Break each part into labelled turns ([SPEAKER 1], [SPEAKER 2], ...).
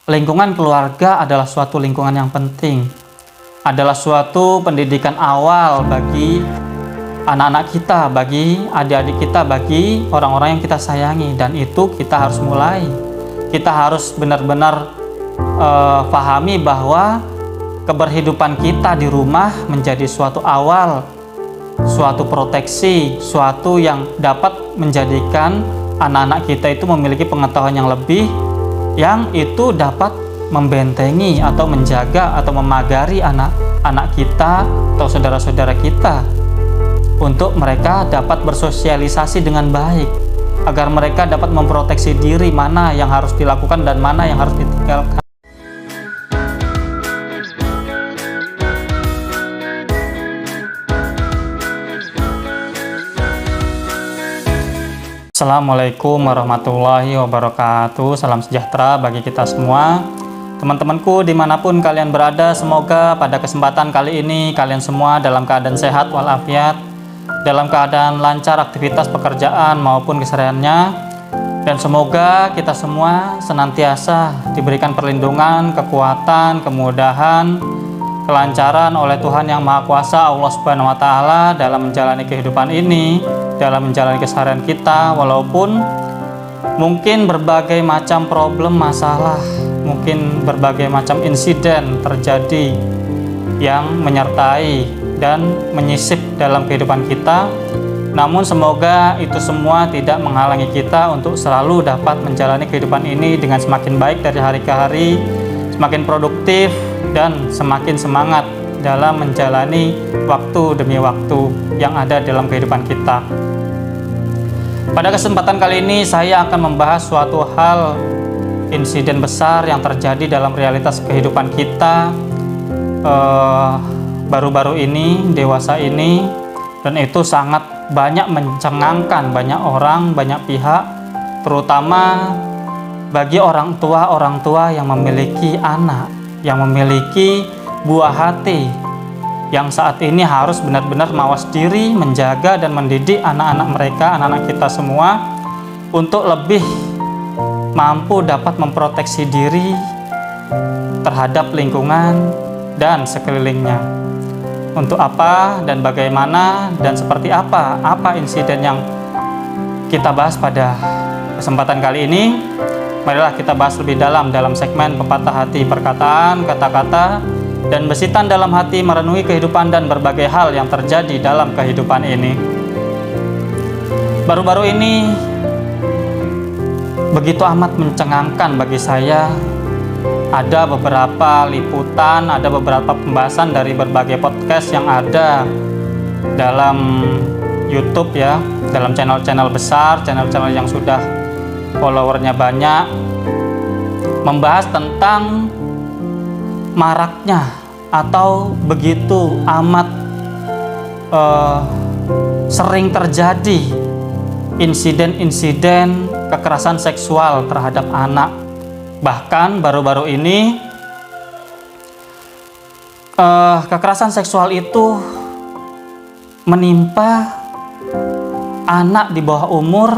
[SPEAKER 1] Lingkungan keluarga adalah suatu lingkungan yang penting, adalah suatu pendidikan awal bagi anak-anak kita, bagi adik-adik kita, bagi orang-orang yang kita sayangi. Dan itu kita harus mulai. Kita harus benar-benar pahami bahwa keberhidupan kita di rumah menjadi suatu awal, suatu proteksi, suatu yang dapat menjadikan anak-anak kita itu memiliki pengetahuan yang lebih, yang itu dapat membentengi atau menjaga atau memagari anak-anak kita atau saudara-saudara kita untuk mereka dapat bersosialisasi dengan baik, agar mereka dapat memproteksi diri mana yang harus dilakukan dan mana yang harus ditinggalkan. Assalamualaikum warahmatullahi wabarakatuh. Salam sejahtera bagi kita semua. Teman-temanku dimanapun kalian berada, semoga pada kesempatan kali ini kalian semua dalam keadaan sehat walafiat, dalam keadaan lancar aktivitas pekerjaan maupun kesehariannya, dan semoga kita semua senantiasa diberikan perlindungan, kekuatan, kemudahan, kelancaran oleh Tuhan Yang Maha Kuasa, Allah Subhanahu wa Ta'ala, dalam menjalani kehidupan ini, dalam menjalani keseharian kita. Walaupun mungkin berbagai macam problem, masalah, mungkin berbagai macam insiden terjadi yang menyertai dan menyisip dalam kehidupan kita, namun semoga itu semua tidak menghalangi kita untuk selalu dapat menjalani kehidupan ini dengan semakin baik dari hari ke hari, semakin produktif, dan semakin semangat dalam menjalani waktu demi waktu yang ada dalam kehidupan kita. Pada kesempatan kali ini saya akan membahas suatu hal, insiden besar yang terjadi dalam realitas kehidupan kita baru-baru ini, dewasa ini, dan itu sangat banyak mencengangkan banyak orang, banyak pihak, terutama bagi orang tua yang memiliki anak, yang memiliki buah hati, yang saat ini harus benar-benar mawas diri, menjaga dan mendidik anak-anak mereka, anak-anak kita semua, untuk lebih mampu dapat memproteksi diri terhadap lingkungan dan sekelilingnya. Untuk apa dan bagaimana dan seperti apa insiden yang kita bahas pada kesempatan kali ini. Marilah kita bahas lebih dalam segmen pepatah hati, perkataan, kata-kata, dan besitan dalam hati merenungi kehidupan dan berbagai hal yang terjadi dalam kehidupan ini. Baru-baru ini begitu amat mencengangkan bagi saya. Ada beberapa liputan, ada beberapa pembahasan dari berbagai podcast yang ada dalam YouTube ya, dalam channel-channel besar, channel-channel yang sudah followernya banyak, membahas tentang maraknya atau begitu amat sering terjadi insiden-insiden kekerasan seksual terhadap anak. Bahkan baru-baru ini kekerasan seksual itu menimpa anak di bawah umur,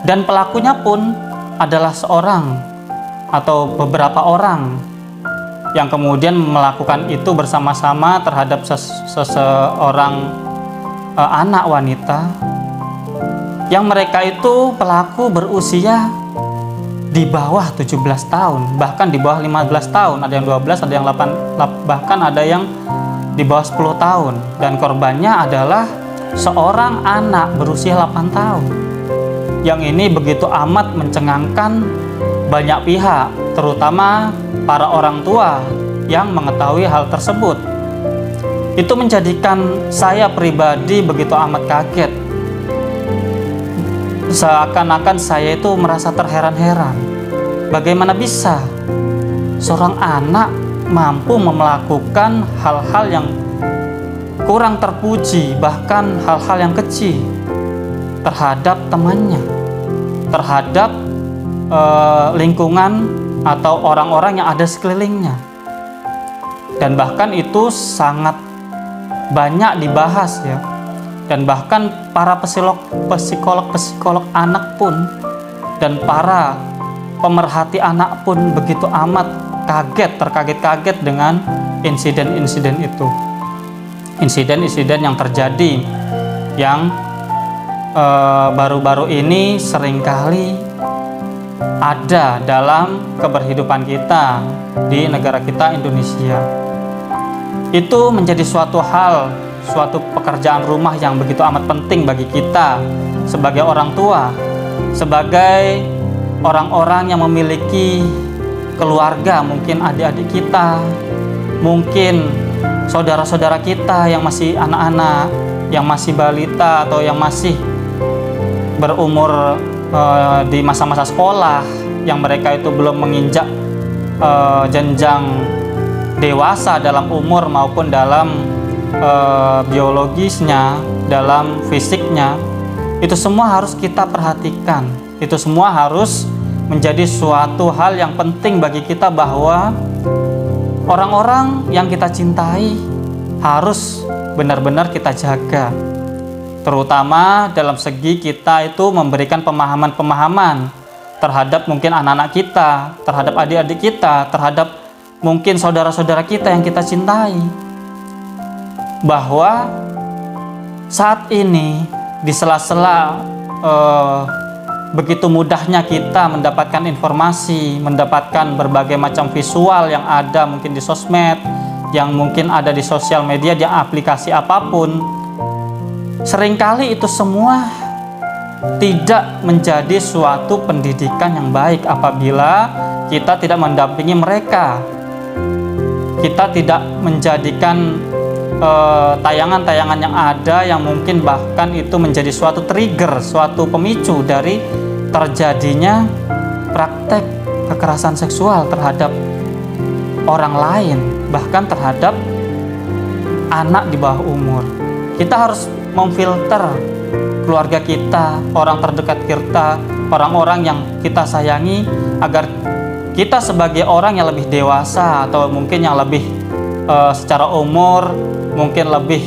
[SPEAKER 1] dan pelakunya pun adalah seorang atau beberapa orang yang kemudian melakukan itu bersama-sama terhadap seseorang anak wanita, yang mereka itu pelaku berusia di bawah 17 tahun, bahkan di bawah 15 tahun, ada yang 12, ada yang 8, bahkan ada yang di bawah 10 tahun, dan korbannya adalah seorang anak berusia 8 tahun. Yang ini begitu amat mencengangkan banyak pihak, terutama para orang tua yang mengetahui hal tersebut. Itu menjadikan saya pribadi begitu amat kaget. Seakan-akan saya itu merasa terheran-heran. Bagaimana bisa seorang anak mampu melakukan hal-hal yang kurang terpuji, bahkan hal-hal yang kecil terhadap temannya, terhadap lingkungan atau orang-orang yang ada sekelilingnya. Dan bahkan itu sangat banyak dibahas ya. Dan bahkan para psikolog anak pun dan para pemerhati anak pun begitu amat terkaget-kaget dengan insiden-insiden itu. Insiden-insiden yang terjadi yang baru-baru ini seringkali ada dalam keberhidupan kita di negara kita Indonesia. Itu menjadi suatu pekerjaan rumah yang begitu amat penting bagi kita sebagai orang tua, sebagai orang-orang yang memiliki keluarga, mungkin adik-adik kita, mungkin saudara-saudara kita yang masih anak-anak, yang masih balita atau yang masih berumur di masa-masa sekolah, yang mereka itu belum menginjak jenjang dewasa dalam umur maupun dalam biologisnya, dalam fisiknya. Itu semua harus kita perhatikan. Itu semua harus menjadi suatu hal yang penting bagi kita, bahwa orang-orang yang kita cintai harus benar-benar kita jaga, terutama dalam segi kita itu memberikan pemahaman-pemahaman terhadap mungkin anak-anak kita, terhadap adik-adik kita, terhadap mungkin saudara-saudara kita yang kita cintai, bahwa saat ini di sela-sela begitu mudahnya kita mendapatkan informasi, mendapatkan berbagai macam visual yang ada mungkin di sosmed, yang mungkin ada di sosial media, di aplikasi apapun. Seringkali itu semua tidak menjadi suatu pendidikan yang baik apabila kita tidak mendampingi mereka. Kita tidak menjadikan tayangan-tayangan yang ada yang mungkin bahkan itu menjadi suatu trigger, suatu pemicu dari terjadinya praktek kekerasan seksual terhadap orang lain, bahkan terhadap anak di bawah umur. Kita harus memfilter keluarga kita, orang terdekat kita, orang-orang yang kita sayangi, agar kita sebagai orang yang lebih dewasa atau mungkin yang lebih secara umur mungkin lebih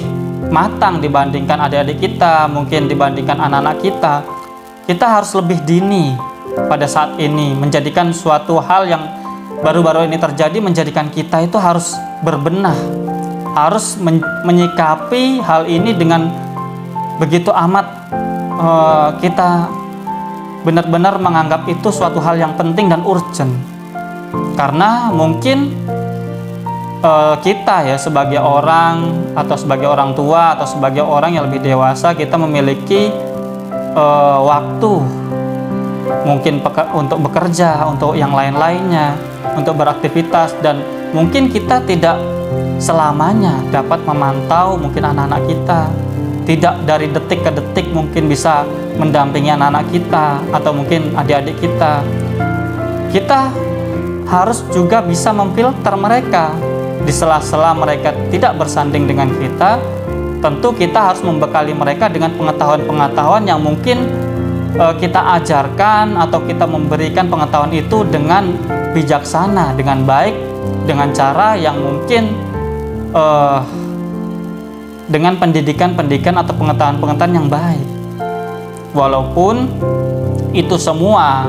[SPEAKER 1] matang dibandingkan adik-adik kita, mungkin dibandingkan anak-anak kita, kita harus lebih dini pada saat ini, menjadikan suatu hal yang baru-baru ini terjadi, menjadikan kita itu harus berbenah, harus menyikapi hal ini dengan begitu amat kita benar-benar menganggap itu suatu hal yang penting dan urgent. Karena mungkin kita ya sebagai orang atau sebagai orang tua atau sebagai orang yang lebih dewasa, kita memiliki waktu mungkin untuk bekerja, untuk yang lain-lainnya, untuk beraktivitas, dan mungkin kita tidak selamanya dapat memantau mungkin anak-anak kita, tidak dari detik ke detik mungkin bisa mendampingi anak-anak kita atau mungkin adik-adik kita. Kita harus juga bisa memfilter mereka. Di sela-sela mereka tidak bersanding dengan kita, tentu kita harus membekali mereka dengan pengetahuan-pengetahuan yang mungkin kita ajarkan atau kita memberikan pengetahuan itu dengan bijaksana, dengan baik, dengan cara yang mungkin dengan pendidikan atau pengetahuan-pengetahuan yang baik. Walaupun itu semua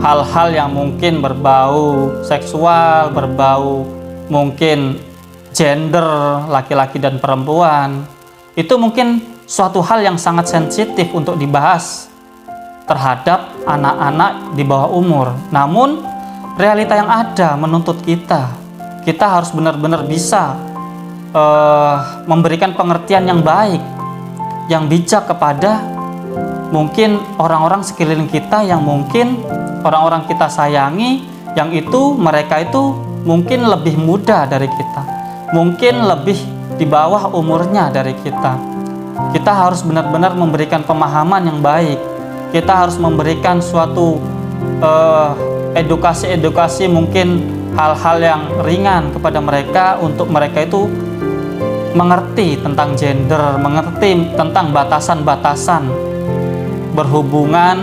[SPEAKER 1] hal-hal yang mungkin berbau seksual, berbau mungkin gender, laki-laki dan perempuan, itu mungkin suatu hal yang sangat sensitif untuk dibahas terhadap anak-anak di bawah umur. Namun realita yang ada menuntut kita harus benar-benar bisa memberikan pengertian yang baik, yang bijak kepada mungkin orang-orang sekeliling kita, yang mungkin orang-orang kita sayangi, yang itu mereka itu mungkin lebih muda dari kita, mungkin lebih di bawah umurnya dari kita. Kita harus benar-benar memberikan pemahaman yang baik. Kita harus memberikan suatu edukasi mungkin hal-hal yang ringan kepada mereka, untuk mereka itu mengerti tentang gender, mengerti tentang batasan-batasan berhubungan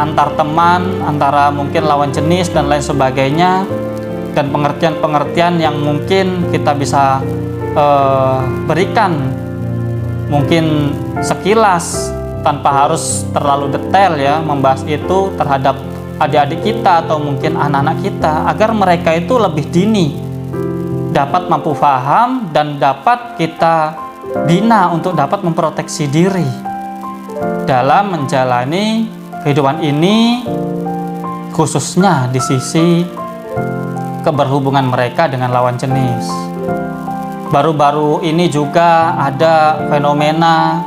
[SPEAKER 1] antar teman, antara mungkin lawan jenis dan lain sebagainya, dan pengertian-pengertian yang mungkin kita bisa berikan mungkin sekilas tanpa harus terlalu detail ya membahas itu terhadap adik-adik kita atau mungkin anak-anak kita, agar mereka itu lebih dini dapat mampu paham dan dapat kita bina untuk dapat memproteksi diri dalam menjalani kehidupan ini, khususnya di sisi keberhubungan mereka dengan lawan jenis. Baru-baru ini juga ada fenomena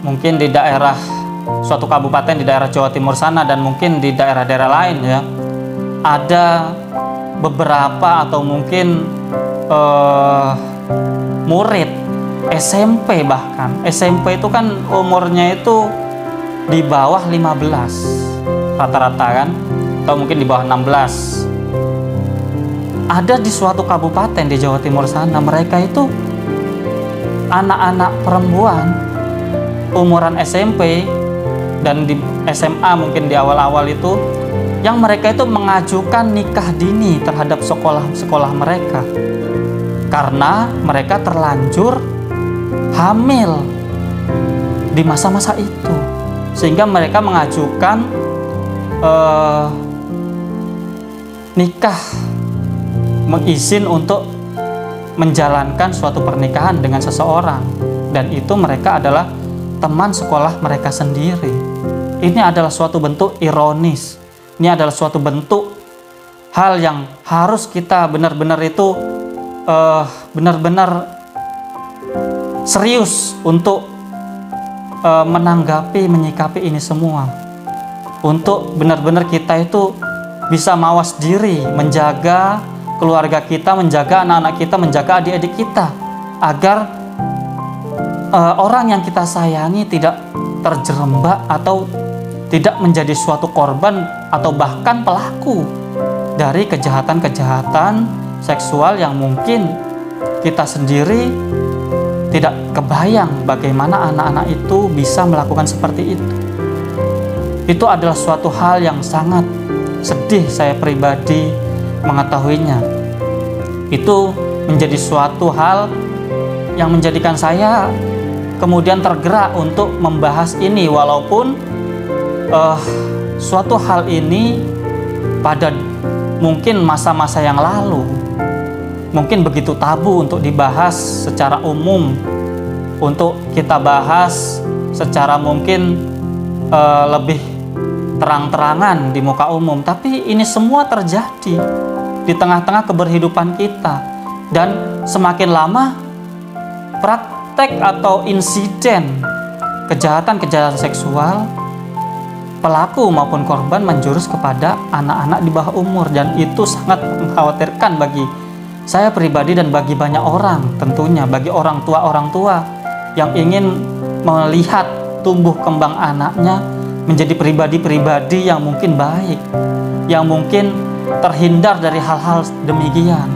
[SPEAKER 1] mungkin di daerah suatu kabupaten di daerah Jawa Timur sana dan mungkin di daerah-daerah lain ya, ada beberapa atau mungkin murid SMP, bahkan SMP itu kan umurnya itu di bawah 15 rata-rata kan, atau mungkin di bawah 16. Ada di suatu kabupaten di Jawa Timur sana, mereka itu anak-anak perempuan umuran SMP dan di SMA mungkin di awal-awal itu, yang mereka itu mengajukan nikah dini terhadap sekolah-sekolah mereka karena mereka terlanjur hamil di masa-masa itu, sehingga mereka mengajukan nikah, mengizin untuk menjalankan suatu pernikahan dengan seseorang, dan itu mereka adalah teman sekolah mereka sendiri. Ini adalah suatu bentuk ironis, ini adalah suatu bentuk hal yang harus kita benar-benar itu benar-benar serius untuk menanggapi, menyikapi ini semua, untuk benar-benar kita itu bisa mawas diri, menjaga keluarga kita, menjaga anak-anak kita, menjaga adik-adik kita, agar orang yang kita sayangi tidak terjerembab atau tidak menjadi suatu korban atau bahkan pelaku dari kejahatan-kejahatan seksual yang mungkin kita sendiri tidak kebayang bagaimana anak-anak itu bisa melakukan seperti itu. Itu adalah suatu hal yang sangat sedih, saya pribadi mengetahuinya. Itu menjadi suatu hal yang menjadikan saya kemudian tergerak untuk membahas ini, walaupun suatu hal ini pada mungkin masa-masa yang lalu mungkin begitu tabu untuk dibahas secara umum, untuk kita bahas secara mungkin lebih terang-terangan di muka umum. Tapi ini semua terjadi di tengah-tengah keberhidupan kita, dan semakin lama praktek atau insiden kejahatan-kejahatan seksual pelaku maupun korban menjurus kepada anak-anak di bawah umur, dan itu sangat mengkhawatirkan bagi saya pribadi dan bagi banyak orang, tentunya bagi orang tua yang ingin melihat tumbuh kembang anaknya menjadi pribadi-pribadi yang mungkin baik, yang mungkin terhindar dari hal-hal demikian,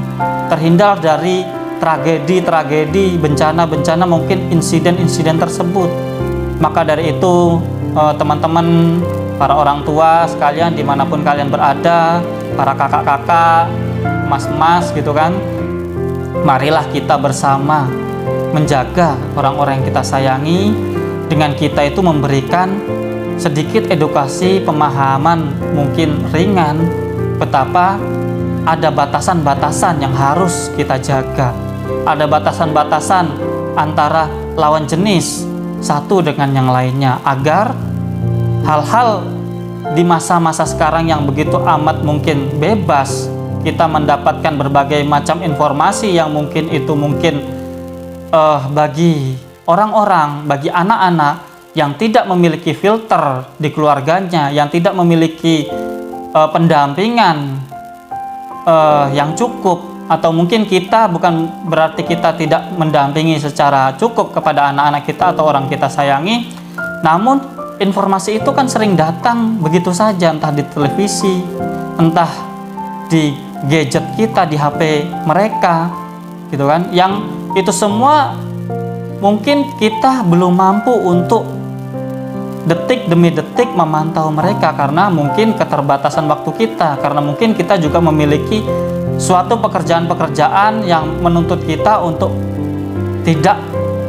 [SPEAKER 1] terhindar dari tragedi-tragedi, bencana-bencana, mungkin insiden-insiden tersebut. Maka dari itu teman-teman, para orang tua sekalian dimanapun kalian berada, para kakak-kakak, mas-mas gitu kan, marilah kita bersama menjaga orang-orang yang kita sayangi dengan kita itu memberikan sedikit edukasi, pemahaman mungkin ringan betapa ada batasan-batasan yang harus kita jaga, ada batasan-batasan antara lawan jenis satu dengan yang lainnya, agar hal-hal di masa-masa sekarang yang begitu amat mungkin bebas, kita mendapatkan berbagai macam informasi yang mungkin itu mungkin bagi orang-orang, bagi anak-anak yang tidak memiliki filter di keluarganya, yang tidak memiliki pendampingan yang cukup, atau mungkin kita bukan berarti kita tidak mendampingi secara cukup kepada anak-anak kita atau orang kita sayangi, namun informasi itu kan sering datang begitu saja, entah di televisi, entah di gadget kita, di HP mereka gitu kan, yang itu semua mungkin kita belum mampu untuk detik demi detik memantau mereka, karena mungkin keterbatasan waktu kita, karena mungkin kita juga memiliki suatu pekerjaan-pekerjaan yang menuntut kita untuk tidak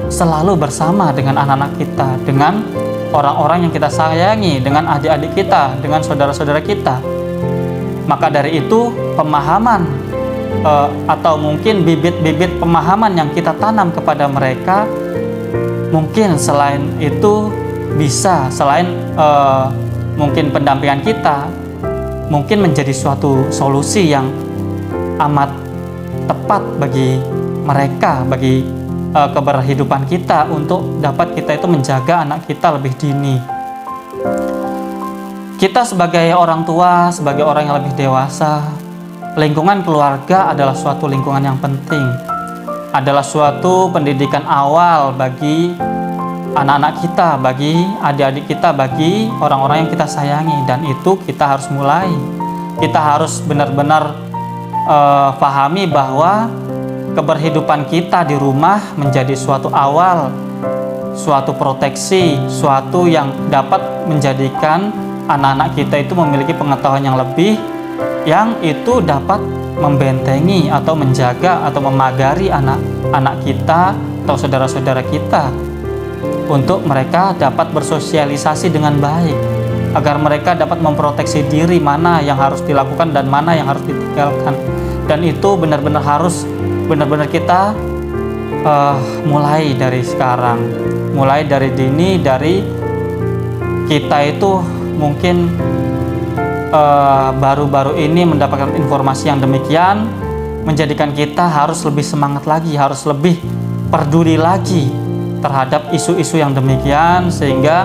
[SPEAKER 1] selalu bersama dengan anak-anak kita, dengan orang-orang yang kita sayangi, dengan adik-adik kita, dengan saudara-saudara kita. Maka dari itu pemahaman atau mungkin bibit-bibit pemahaman yang kita tanam kepada mereka, mungkin selain itu bisa selain mungkin pendampingan kita, mungkin menjadi suatu solusi yang amat tepat bagi mereka, bagi keberhidupan kita, untuk dapat kita itu menjaga anak kita lebih dini. Kita sebagai orang tua, sebagai orang yang lebih dewasa, lingkungan keluarga adalah suatu lingkungan yang penting, adalah suatu pendidikan awal bagi anak-anak kita, bagi adik-adik kita, bagi orang-orang yang kita sayangi. Dan itu kita harus mulai. Kita harus benar-benar pahami bahwa keberhidupan kita di rumah menjadi suatu awal, suatu proteksi, suatu yang dapat menjadikan anak-anak kita itu memiliki pengetahuan yang lebih, yang itu dapat membentengi atau menjaga atau memagari anak-anak kita atau saudara-saudara kita, untuk mereka dapat bersosialisasi dengan baik, agar mereka dapat memproteksi diri mana yang harus dilakukan dan mana yang harus ditinggalkan. Dan itu benar-benar harus kita mulai dari sekarang, mulai dari dini. Dari kita itu mungkin baru-baru ini mendapatkan informasi yang demikian, menjadikan kita harus lebih semangat lagi, harus lebih peduli lagi terhadap isu-isu yang demikian, sehingga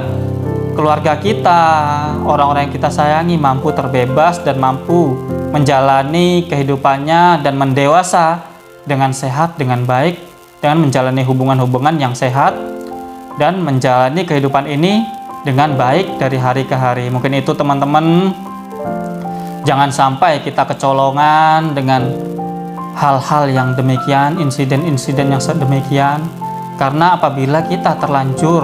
[SPEAKER 1] keluarga kita, orang-orang yang kita sayangi mampu terbebas dan mampu menjalani kehidupannya dan mendewasa dengan sehat, dengan baik, dengan menjalani hubungan-hubungan yang sehat dan menjalani kehidupan ini dengan baik dari hari ke hari. Mungkin itu teman-teman, jangan sampai kita kecolongan dengan hal-hal yang demikian, insiden-insiden yang sedemikian. Karena apabila kita terlanjur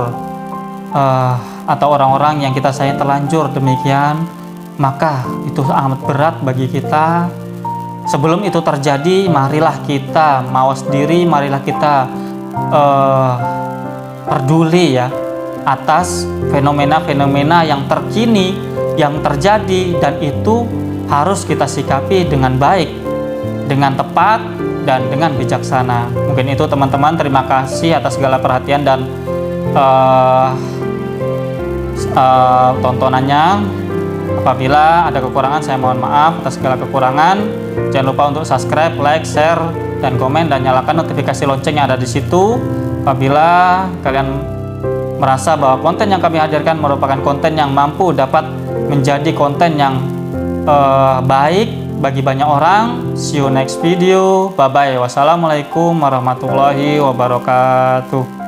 [SPEAKER 1] atau orang-orang yang kita sayang terlanjur demikian, maka itu amat berat bagi kita. Sebelum itu terjadi, marilah kita mawas diri, marilah kita peduli ya atas fenomena-fenomena yang terkini yang terjadi, dan itu harus kita sikapi dengan baik, dengan tepat, dan dengan bijaksana. Mungkin itu teman-teman, terima kasih atas segala perhatian dan tontonannya. Apabila ada kekurangan, saya mohon maaf atas segala kekurangan. Jangan lupa untuk subscribe, like, share, dan komen, dan nyalakan notifikasi lonceng yang ada di situ. Apabila kalian merasa bahwa konten yang kami hadirkan merupakan konten yang mampu dapat menjadi konten yang baik bagi banyak orang. See you next video. Bye bye. Wassalamualaikum warahmatullahi wabarakatuh.